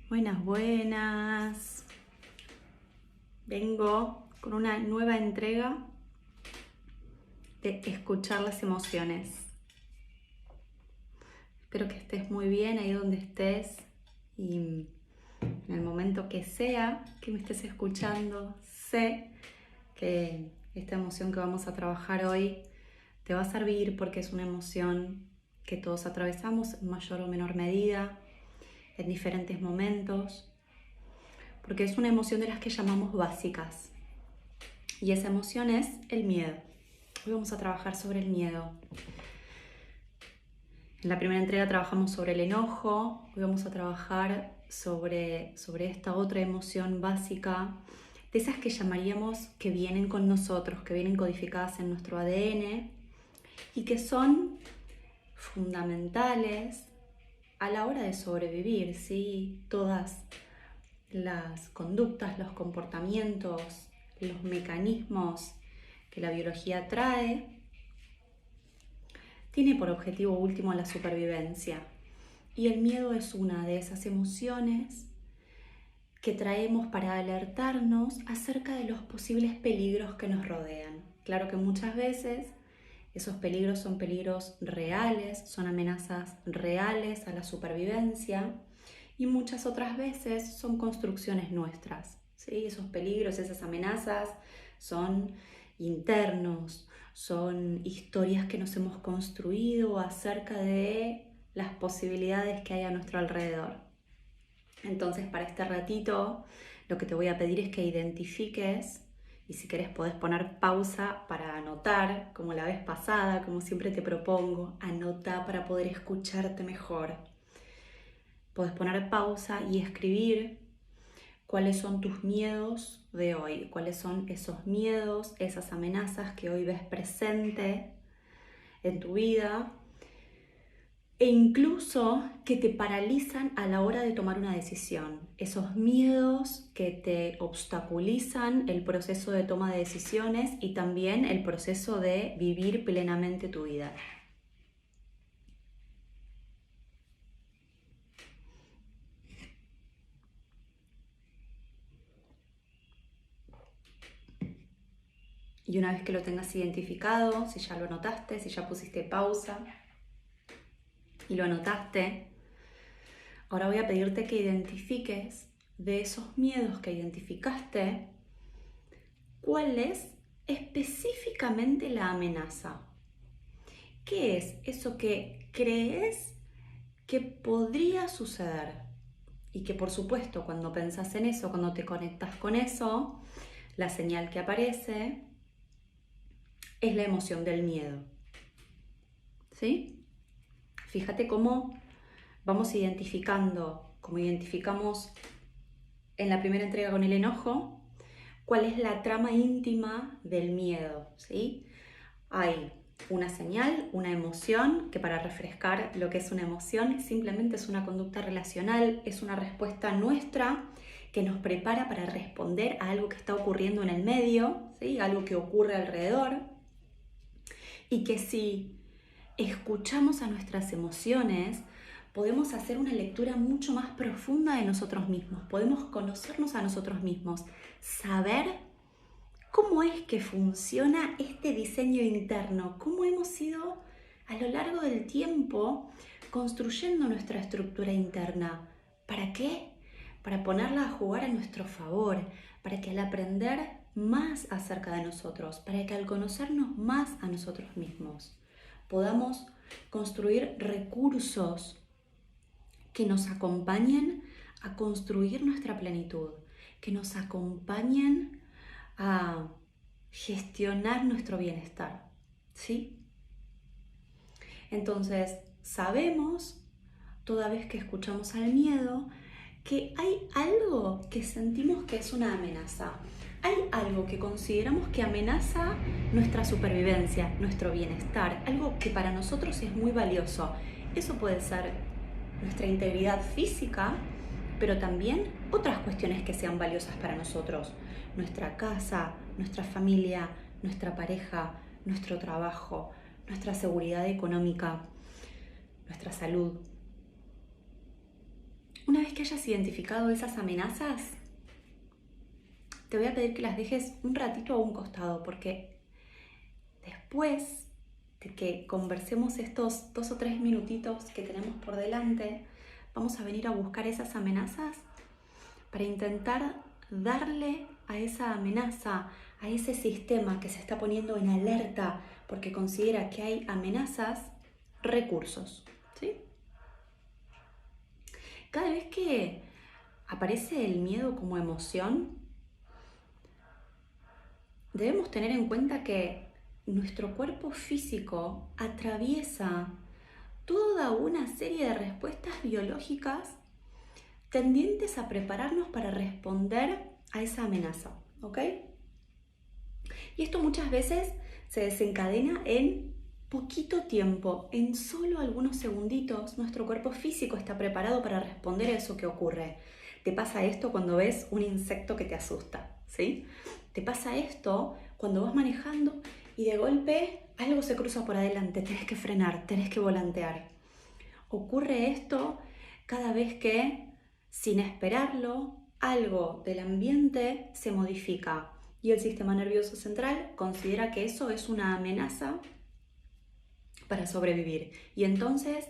Buenas, buenas. Vengo con una nueva entrega de escuchar las emociones. Espero que estés muy bien ahí donde estés y en el momento que sea que me estés escuchando, sé que esta emoción que vamos a trabajar hoy te va a servir porque es una emoción que todos atravesamos en mayor o menor medida, en diferentes momentos, porque es una emoción de las que llamamos básicas. Y esa emoción es el miedo. Hoy vamos a trabajar sobre el miedo. En la primera entrega trabajamos sobre el enojo. Hoy vamos a trabajar sobre esta otra emoción básica, de esas que llamaríamos que vienen con nosotros, que vienen codificadas en nuestro ADN y que son fundamentales a la hora de sobrevivir, ¿sí? Todas las conductas, los comportamientos, los mecanismos que la biología trae, tiene por objetivo último la supervivencia. Y el miedo es una de esas emociones que traemos para alertarnos acerca de los posibles peligros que nos rodean. Claro que muchas veces esos peligros son peligros reales, son amenazas reales a la supervivencia, y muchas otras veces son construcciones nuestras, ¿sí? Esos peligros, esas amenazas son internos, son historias que nos hemos construido acerca de las posibilidades que hay a nuestro alrededor. Entonces, para este ratito, lo que te voy a pedir es que identifiques, y si querés podés poner pausa para anotar, como la vez pasada, como siempre te propongo, anota para poder escucharte mejor. Podés poner pausa y escribir cuáles son tus miedos de hoy, cuáles son esos miedos, esas amenazas que hoy ves presente en tu vida e incluso que te paralizan a la hora de tomar una decisión. Esos miedos que te obstaculizan el proceso de toma de decisiones y también el proceso de vivir plenamente tu vida. Y una vez que lo tengas identificado, si ya lo anotaste, si ya pusiste pausa y lo anotaste, ahora voy a pedirte que identifiques de esos miedos que identificaste, ¿cuál es específicamente la amenaza? ¿Qué es eso que crees que podría suceder? Y que por supuesto cuando pensás en eso, cuando te conectas con eso, la señal que aparece es la emoción del miedo. ¿Sí? Fíjate cómo vamos identificando, como identificamos en la primera entrega con el enojo, cuál es la trama íntima del miedo, ¿sí? Hay una señal, una emoción, que para refrescar lo que es una emoción, simplemente es una conducta relacional, es una respuesta nuestra que nos prepara para responder a algo que está ocurriendo en el medio, ¿sí? Algo que ocurre alrededor, y que si escuchamos a nuestras emociones, podemos hacer una lectura mucho más profunda de nosotros mismos, podemos conocernos a nosotros mismos, saber cómo es que funciona este diseño interno, cómo hemos ido a lo largo del tiempo construyendo nuestra estructura interna. ¿Para qué? Para ponerla a jugar a nuestro favor, para que al aprender más acerca de nosotros, para que al conocernos más a nosotros mismos, podamos construir recursos que nos acompañen a construir nuestra plenitud, que nos acompañen a gestionar nuestro bienestar, ¿sí? Entonces, sabemos, toda vez que escuchamos al miedo, que hay algo que sentimos que es una amenaza. Hay algo que consideramos que amenaza nuestra supervivencia, nuestro bienestar, algo que para nosotros es muy valioso. Eso puede ser nuestra integridad física, pero también otras cuestiones que sean valiosas para nosotros. Nuestra casa, nuestra familia, nuestra pareja, nuestro trabajo, nuestra seguridad económica, nuestra salud. Una vez que hayas identificado esas amenazas, te voy a pedir que las dejes un ratito a un costado, porque después de que conversemos estos 2 o 3 minutitos que tenemos por delante, vamos a venir a buscar esas amenazas para intentar darle a esa amenaza, a ese sistema que se está poniendo en alerta porque considera que hay amenazas, recursos, ¿sí? Cada vez que aparece el miedo como emoción, debemos tener en cuenta que nuestro cuerpo físico atraviesa toda una serie de respuestas biológicas tendientes a prepararnos para responder a esa amenaza, ¿ok? Y esto muchas veces se desencadena en poquito tiempo, en solo algunos segunditos, nuestro cuerpo físico está preparado para responder a eso que ocurre. Te pasa esto cuando ves un insecto que te asusta, ¿sí? Te pasa esto cuando vas manejando y de golpe algo se cruza por adelante, tenés que frenar, tenés que volantear. Ocurre esto cada vez que, sin esperarlo, algo del ambiente se modifica y el sistema nervioso central considera que eso es una amenaza para sobrevivir. Y entonces,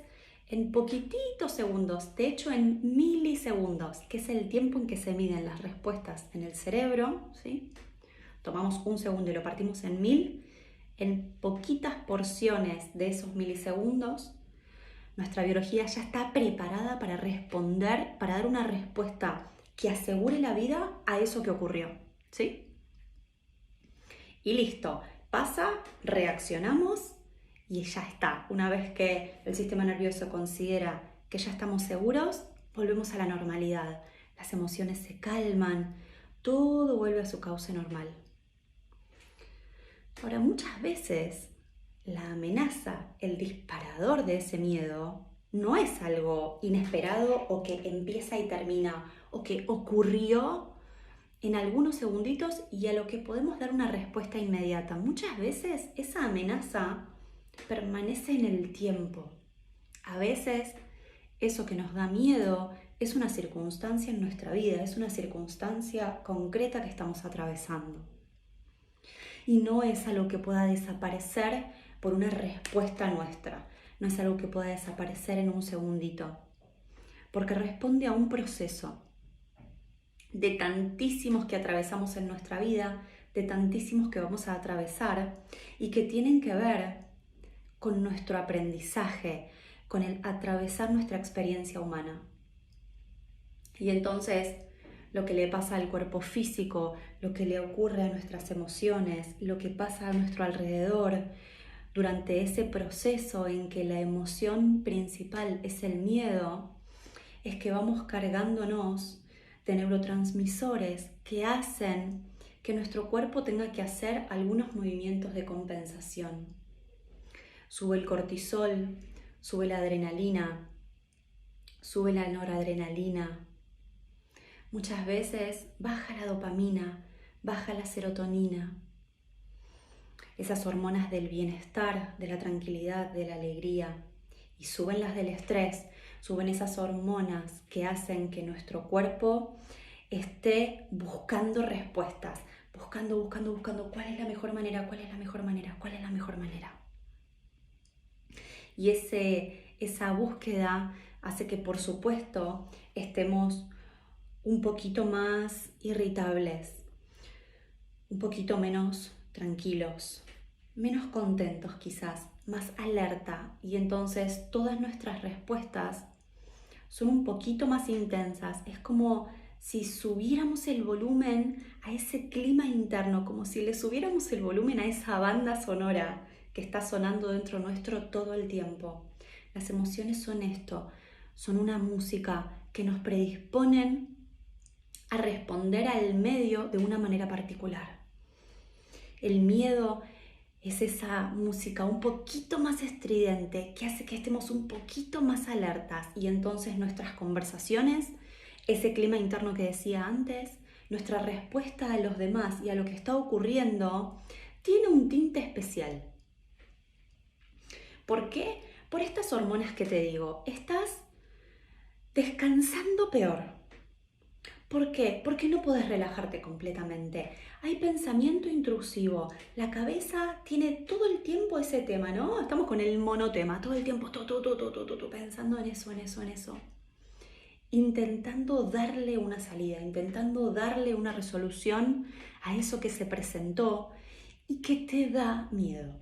en poquititos segundos, de hecho en milisegundos, que es el tiempo en que se miden las respuestas en el cerebro, ¿sí? Tomamos un segundo y lo partimos en 1000, en poquitas porciones de esos milisegundos, nuestra biología ya está preparada para responder, para dar una respuesta que asegure la vida a eso que ocurrió, ¿sí? Y listo, pasa, reaccionamos y ya está. Una vez que el sistema nervioso considera que ya estamos seguros, volvemos a la normalidad. Las emociones se calman, todo vuelve a su cauce normal. Ahora, muchas veces la amenaza, el disparador de ese miedo, no es algo inesperado o que empieza y termina o que ocurrió en algunos segunditos y a lo que podemos dar una respuesta inmediata. Muchas veces esa amenaza permanece en el tiempo. A veces eso que nos da miedo es una circunstancia en nuestra vida, es una circunstancia concreta que estamos atravesando. Y no es algo que pueda desaparecer por una respuesta nuestra, no es algo que pueda desaparecer en un segundito, porque responde a un proceso de tantísimos que atravesamos en nuestra vida, de tantísimos que vamos a atravesar y que tienen que ver con nuestro aprendizaje, con el atravesar nuestra experiencia humana. Y entonces, lo que le pasa al cuerpo físico, lo que le ocurre a nuestras emociones, lo que pasa a nuestro alrededor, durante ese proceso en que la emoción principal es el miedo, es que vamos cargándonos de neurotransmisores que hacen que nuestro cuerpo tenga que hacer algunos movimientos de compensación. Sube el cortisol, sube la adrenalina, sube la noradrenalina. Muchas veces baja la dopamina, baja la serotonina. Esas hormonas del bienestar, de la tranquilidad, de la alegría. Y suben las del estrés, suben esas hormonas que hacen que nuestro cuerpo esté buscando respuestas, buscando cuál es la mejor manera, cuál es la mejor manera, cuál es la mejor manera. Y esa búsqueda hace que, por supuesto, estemos un poquito más irritables, un poquito menos tranquilos, menos contentos quizás, más alerta, y entonces todas nuestras respuestas son un poquito más intensas. Es como si subiéramos el volumen a ese clima interno, como si le subiéramos el volumen a esa banda sonora que está sonando dentro nuestro todo el tiempo. Las emociones son esto, son una música que nos predisponen a responder al medio de una manera particular. El miedo es esa música un poquito más estridente que hace que estemos un poquito más alertas y entonces nuestras conversaciones, ese clima interno que decía antes, nuestra respuesta a los demás y a lo que está ocurriendo tiene un tinte especial. ¿Por qué? Por estas hormonas que te digo. Estás descansando peor. ¿Por qué? Porque no podés relajarte completamente. Hay pensamiento intrusivo. La cabeza tiene todo el tiempo ese tema, ¿no? Estamos con el monotema, todo el tiempo pensando en eso. Intentando darle una salida, intentando darle una resolución a eso que se presentó y que te da miedo.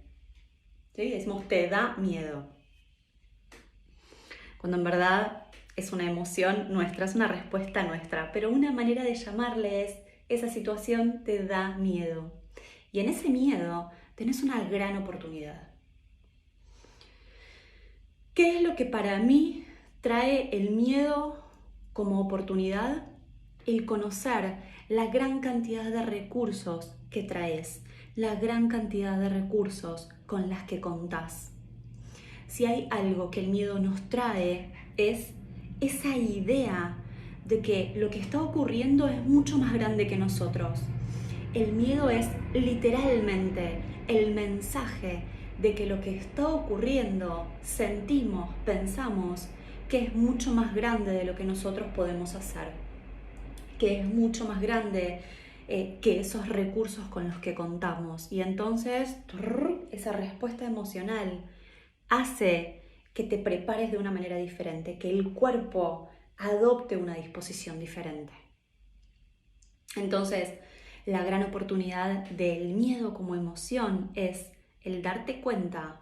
¿Sí? Decimos, te da miedo. Cuando en verdad es una emoción nuestra, es una respuesta nuestra, pero una manera de llamarle es, esa situación te da miedo. Y en ese miedo tenés una gran oportunidad. ¿Qué es lo que para mí trae el miedo como oportunidad? El conocer la gran cantidad de recursos que traes, la gran cantidad de recursos con las que contás. Si hay algo que el miedo nos trae es esa idea de que lo que está ocurriendo es mucho más grande que nosotros. El miedo es literalmente el mensaje de que lo que está ocurriendo, sentimos, pensamos que es mucho más grande de lo que nosotros podemos hacer, que es mucho más grande que esos recursos con los que contamos. Y entonces esa respuesta emocional hace que te prepares de una manera diferente, que el cuerpo adopte una disposición diferente. Entonces, la gran oportunidad del miedo como emoción es el darte cuenta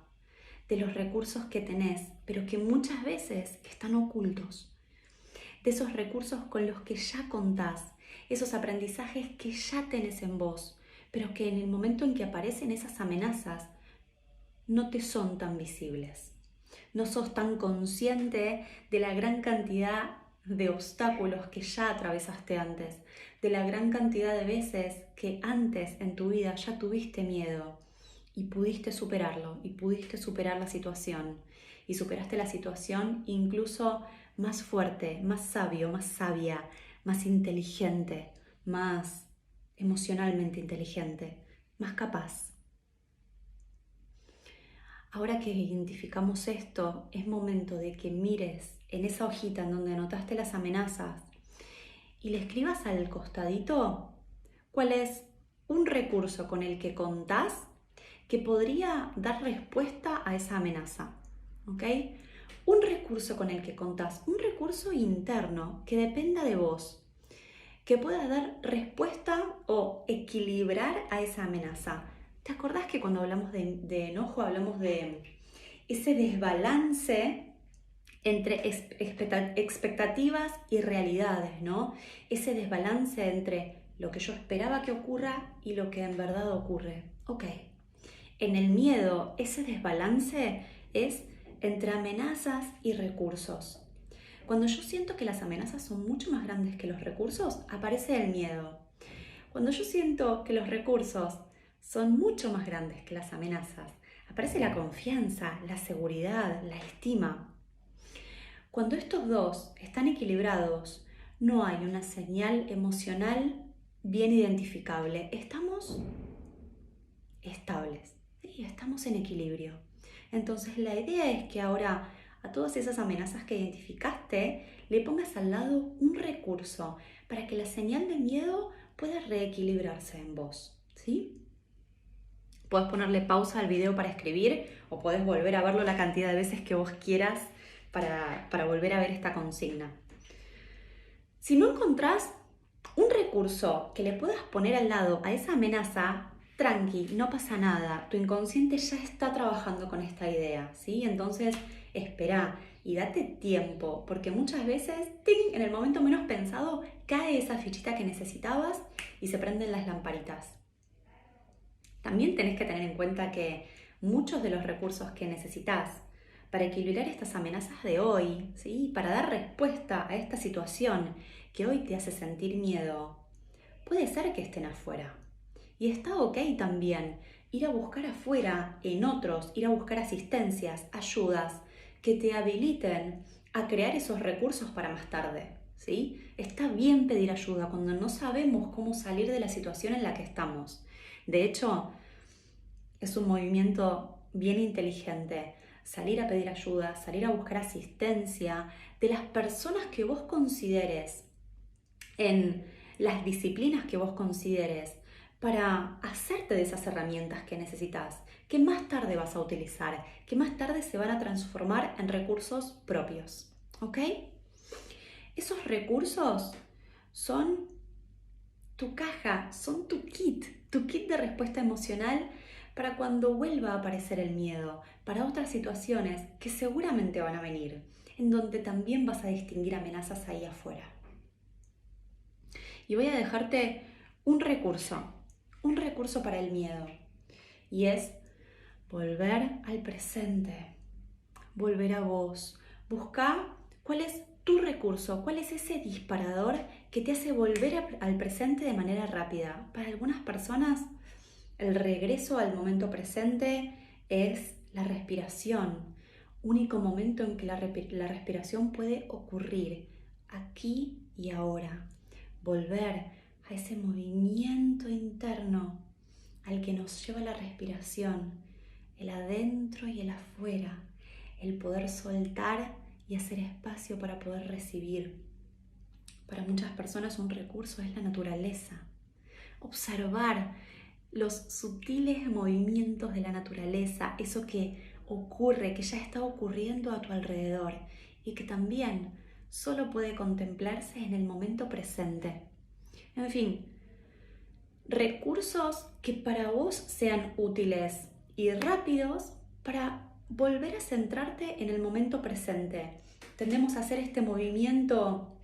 de los recursos que tenés, pero que muchas veces están ocultos. De esos recursos con los que ya contás, esos aprendizajes que ya tenés en vos, pero que en el momento en que aparecen esas amenazas no te son tan visibles. No sos tan consciente de la gran cantidad de obstáculos que ya atravesaste antes, de la gran cantidad de veces que antes en tu vida ya tuviste miedo y pudiste superarlo, y pudiste superar la situación, y superaste la situación incluso más fuerte, más sabio, más sabia, más inteligente, más emocionalmente inteligente, más capaz. Ahora que identificamos esto, es momento de que mires en esa hojita en donde anotaste las amenazas y le escribas al costadito cuál es un recurso con el que contás que podría dar respuesta a esa amenaza. ¿Ok? Un recurso con el que contás, un recurso interno que dependa de vos, que pueda dar respuesta o equilibrar a esa amenaza. ¿Te acordás que cuando hablamos de enojo hablamos de ese desbalance entre expectativas y realidades, ¿no? Ese desbalance entre lo que yo esperaba que ocurra y lo que en verdad ocurre. Ok. En el miedo, ese desbalance es entre amenazas y recursos. Cuando yo siento que las amenazas son mucho más grandes que los recursos, aparece el miedo. Cuando yo siento que los recursos son mucho más grandes que las amenazas, aparece la confianza, la seguridad, la estima. Cuando estos dos están equilibrados, no hay una señal emocional bien identificable. Estamos estables, ¿sí? Estamos en equilibrio. Entonces la idea es que ahora a todas esas amenazas que identificaste le pongas al lado un recurso para que la señal de miedo pueda reequilibrarse en vos, ¿sí? Podés ponerle pausa al video para escribir o podés volver a verlo la cantidad de veces que vos quieras para volver a ver esta consigna. Si no encontrás un recurso que le puedas poner al lado a esa amenaza, tranqui, no pasa nada. Tu inconsciente ya está trabajando con esta idea, ¿sí? Entonces, espera y date tiempo, porque muchas veces, ¡ting!, en el momento menos pensado, cae esa fichita que necesitabas y se prenden las lamparitas. También tenés que tener en cuenta que muchos de los recursos que necesitas para equilibrar estas amenazas de hoy, ¿sí?, para dar respuesta a esta situación que hoy te hace sentir miedo, puede ser que estén afuera. Y está ok también ir a buscar afuera, en otros, ir a buscar asistencias, ayudas que te habiliten a crear esos recursos para más tarde, ¿sí? Está bien pedir ayuda cuando no sabemos cómo salir de la situación en la que estamos. De hecho, es un movimiento bien inteligente salir a pedir ayuda, salir a buscar asistencia de las personas que vos consideres, en las disciplinas que vos consideres, para hacerte de esas herramientas que necesitas, que más tarde vas a utilizar, que más tarde se van a transformar en recursos propios. ¿Ok? Esos recursos son tu caja, son tu kit de respuesta emocional para cuando vuelva a aparecer el miedo, para otras situaciones que seguramente van a venir, en donde también vas a distinguir amenazas ahí afuera. Y voy a dejarte un recurso para el miedo, y es volver al presente, volver a vos. Busca cuál es tu recurso, cuál es ese disparador que te hace volver al presente de manera rápida. Para algunas personas, el regreso al momento presente es la respiración, único momento en que la respiración puede ocurrir aquí y ahora. Volver a ese movimiento interno al que nos lleva la respiración, el adentro y el afuera, el poder soltar y hacer espacio para poder recibir. Para muchas personas un recurso es la naturaleza. Observar los sutiles movimientos de la naturaleza, eso que ocurre, que ya está ocurriendo a tu alrededor y que también solo puede contemplarse en el momento presente. En fin, recursos que para vos sean útiles y rápidos para volver a centrarte en el momento presente. Tendemos a hacer este movimiento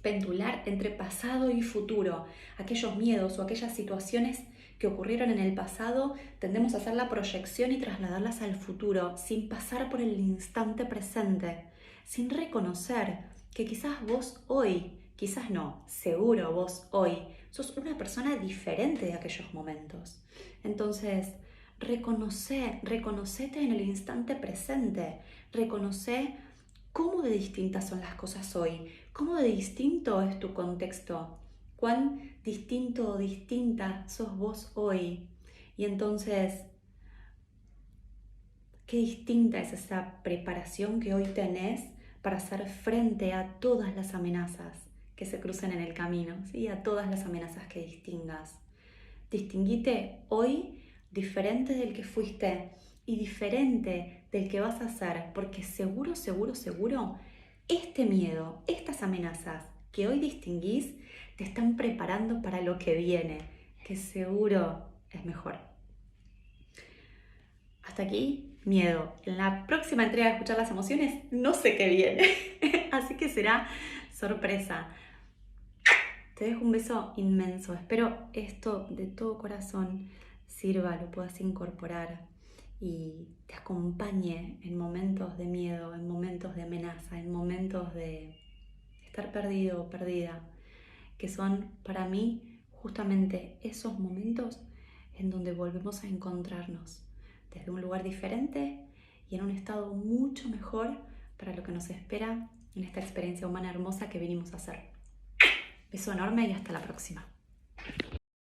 pendular entre pasado y futuro. Aquellos miedos o aquellas situaciones que ocurrieron en el pasado, tendemos a hacer la proyección y trasladarlas al futuro sin pasar por el instante presente, sin reconocer que quizás vos hoy, quizás no, seguro vos hoy, sos una persona diferente de aquellos momentos. Entonces, reconocete en el instante presente, reconoce cómo de distintas son las cosas hoy, cómo de distinto es tu contexto, cuán distinto o distinta sos vos hoy. Y entonces, qué distinta es esa preparación que hoy tenés para hacer frente a todas las amenazas que se crucen en el camino, ¿sí? A todas las amenazas que distingas. Distinguite hoy diferente del que fuiste y diferente del que vas a ser, porque seguro, este miedo, estas amenazas que hoy distinguís, te están preparando para lo que viene, que seguro es mejor. Hasta aquí, miedo. En la próxima entrega de Escuchar las Emociones, no sé qué viene, así que será sorpresa. Te dejo un beso inmenso. Espero esto de todo corazón sirva, lo puedas incorporar y te acompañe en momentos de miedo, en momentos de amenaza, en momentos de estar perdido o perdida, que son para mí justamente esos momentos en donde volvemos a encontrarnos desde un lugar diferente y en un estado mucho mejor para lo que nos espera en esta experiencia humana hermosa que vinimos a hacer. Beso enorme y hasta la próxima.